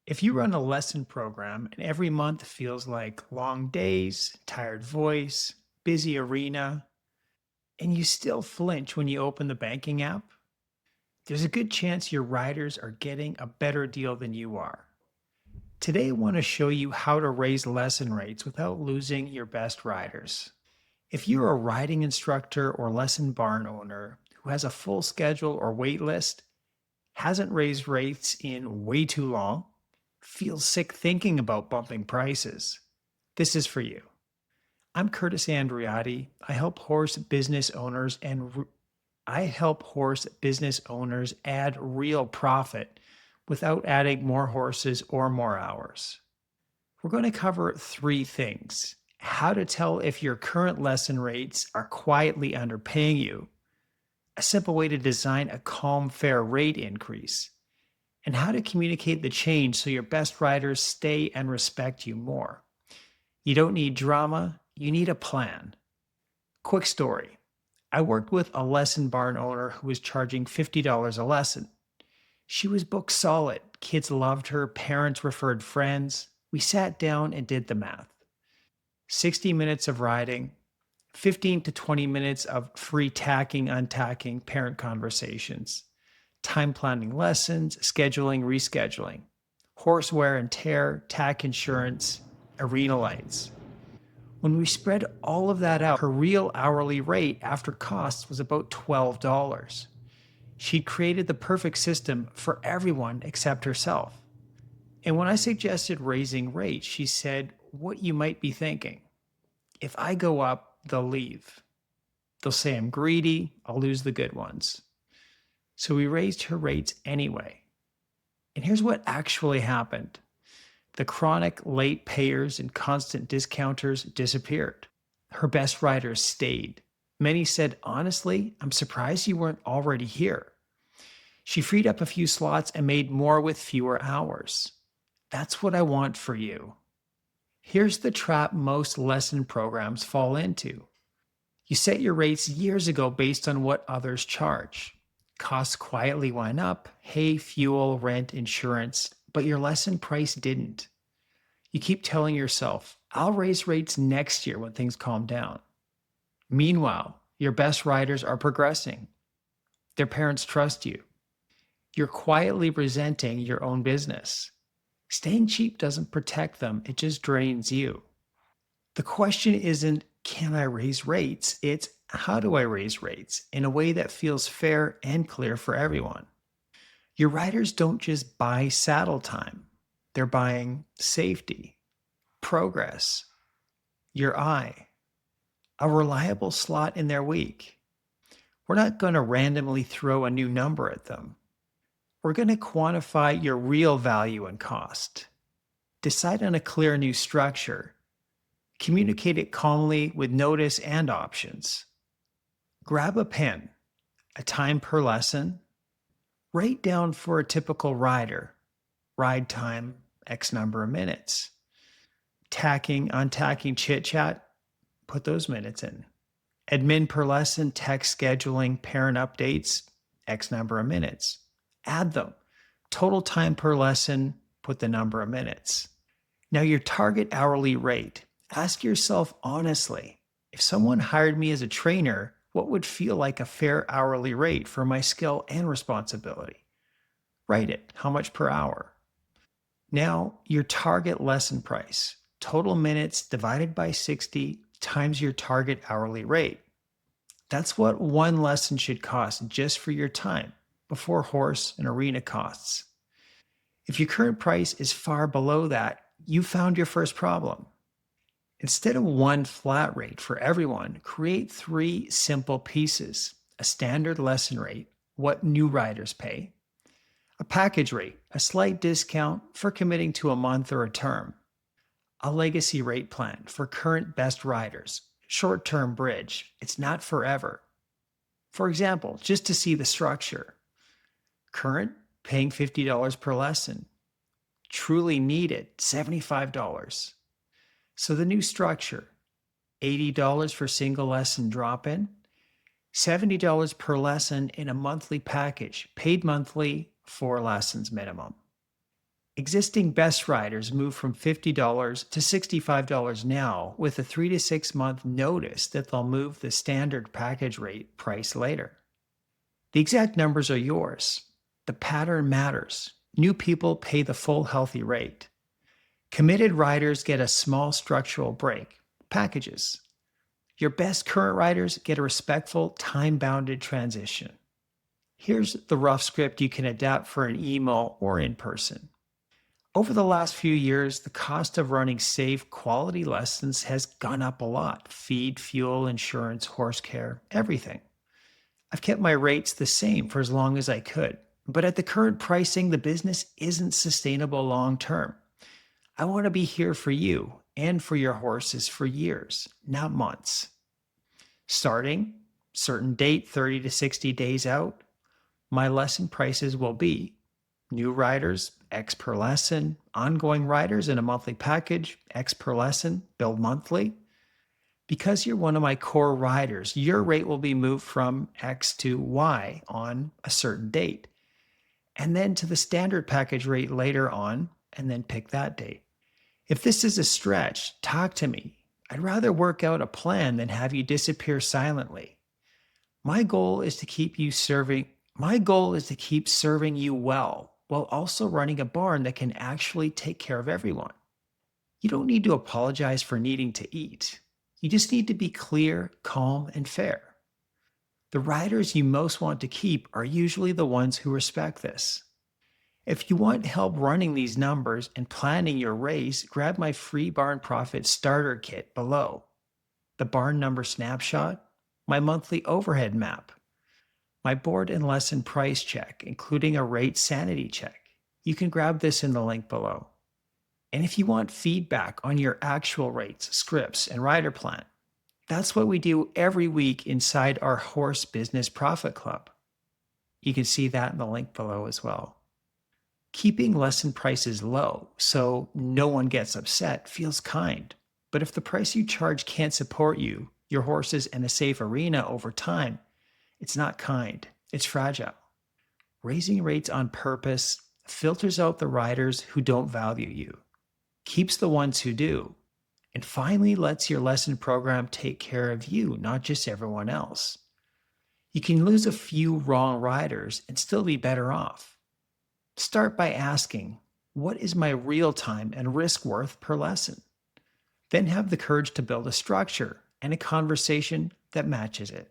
If you run a lesson program and every month feels like long days, tired voice, busy arena, and you still flinch when you open the banking app, there's a good chance your riders are getting a better deal than you are. Today, I want to show you how to raise lesson rates without losing your best riders. If you're a riding instructor or lesson barn owner who has a full schedule or wait list, hasn't raised rates in way too long, feels sick thinking about bumping prices, this is for you. I'm Curtis Andriotti. I help horse business owners add real profit without adding more horses or more hours. We're going to cover three things: how to tell if your current lesson rates are quietly underpaying you, a simple way to design a calm, fair rate increase, and how to communicate the change so your best riders stay and respect you more. You don't need drama, you need a plan. Quick story: I worked with a lesson barn owner who was charging $50 a lesson. She was booked solid. Kids loved her, parents referred friends. We sat down and did the math. 60 minutes of riding, 15 to 20 minutes of free tacking, untacking parent conversations, time planning lessons, scheduling, rescheduling, horse wear and tear, tack insurance, arena lights. When we spread all of that out, her real hourly rate after costs was about $12. She'd created the perfect system for everyone except herself. And when I suggested raising rates, she said, "What you might be thinking. If I go up, they'll leave. They'll say I'm greedy, I'll lose the good ones." So we raised her rates anyway. And here's what actually happened: the chronic late payers and constant discounters disappeared. Her best riders stayed. Many said, "Honestly, I'm surprised you weren't already here." She freed up a few slots and made more with fewer hours. That's what I want for you. Here's the trap most lesson programs fall into. You set your rates years ago based on what others charge. Costs quietly went up: hay, fuel, rent, insurance, but your lesson price didn't. You keep telling yourself, "I'll raise rates next year when things calm down." Meanwhile, your best riders are progressing. Their parents trust you. You're quietly resenting your own business. Staying cheap doesn't protect them, it just drains you. The question isn't, can I raise rates? It's, how do I raise rates in a way that feels fair and clear for everyone? Your riders don't just buy saddle time, they're buying safety, progress, your eye, a reliable slot in their week. We're not going to randomly throw a new number at them. We're going to quantify your real value and cost. Decide on a clear new structure. Communicate it calmly with notice and options. Grab a pen, a time per lesson. Write down for a typical rider: ride time, X number of minutes. Tacking, untacking, chit chat, put those minutes in. Admin per lesson, text scheduling, parent updates, X number of minutes. Add them. Total time per lesson, put the number of minutes. Now, your target hourly rate. Ask yourself honestly, if someone hired me as a trainer, what would feel like a fair hourly rate for my skill and responsibility? Write it. How much per hour? Now, your target lesson price. Total minutes divided by 60 times your target hourly rate. That's what one lesson should cost just for your time, before horse and arena costs. If your current price is far below that, you found your first problem. Instead of one flat rate for everyone, create three simple pieces: a standard lesson rate, what new riders pay; a package rate, a slight discount for committing to a month or a term; a legacy rate plan for current best riders, short-term bridge, it's not forever. For example, just to see the structure: current, paying $50 per lesson; truly needed, $75. So the new structure: $80 for single lesson drop-in, $70 per lesson in a monthly package, paid monthly, 4 lessons minimum. Existing best riders move from $50 to $65 now with a 3 to 6 month notice that they'll move the standard package rate price later. The exact numbers are yours. The pattern matters. New people pay the full healthy rate. Committed riders get a small structural break, packages. Your best current riders get a respectful, time bounded transition. Here's the rough script you can adapt for an email or in person. Over the last few years, the cost of running safe, quality lessons has gone up a lot: feed, fuel, insurance, horse care, everything. I've kept my rates the same for as long as I could, but at the current pricing, the business isn't sustainable long term. I want to be here for you and for your horses for years, not months. Starting certain date 30 to 60 days out, my lesson prices will be new riders, X per lesson; ongoing riders in a monthly package, X per lesson, billed monthly. Because you're one of my core riders, your rate will be moved from X to Y on a certain date, and then to the standard package rate later on, and then pick that date. If this is a stretch, talk to me. I'd rather work out a plan than have you disappear silently. My goal is to keep you serving my goal is to keep serving you well while also running a barn that can actually take care of everyone. You don't need to apologize for needing to eat. You just need to be clear, calm, and fair. The riders you most want to keep are usually the ones who respect this. If you want help running these numbers and planning your race, grab my free Barn Profit starter kit below: the barn number snapshot, my monthly overhead map, my board and lesson price check, including a rate sanity check. You can grab this in the link below. And if you want feedback on your actual rates, scripts, and rider plan, that's what we do every week inside our Horse Business Profit Club. You can see that in the link below as well. Keeping lesson prices low so no one gets upset feels kind. But if the price you charge can't support you, your horses, and a safe arena over time, it's not kind, it's fragile. Raising rates on purpose filters out the riders who don't value you, keeps the ones who do, and finally lets your lesson program take care of you, not just everyone else. You can lose a few wrong riders and still be better off. Start by asking, what is my real time and risk worth per lesson? Then have the courage to build a structure and a conversation that matches it.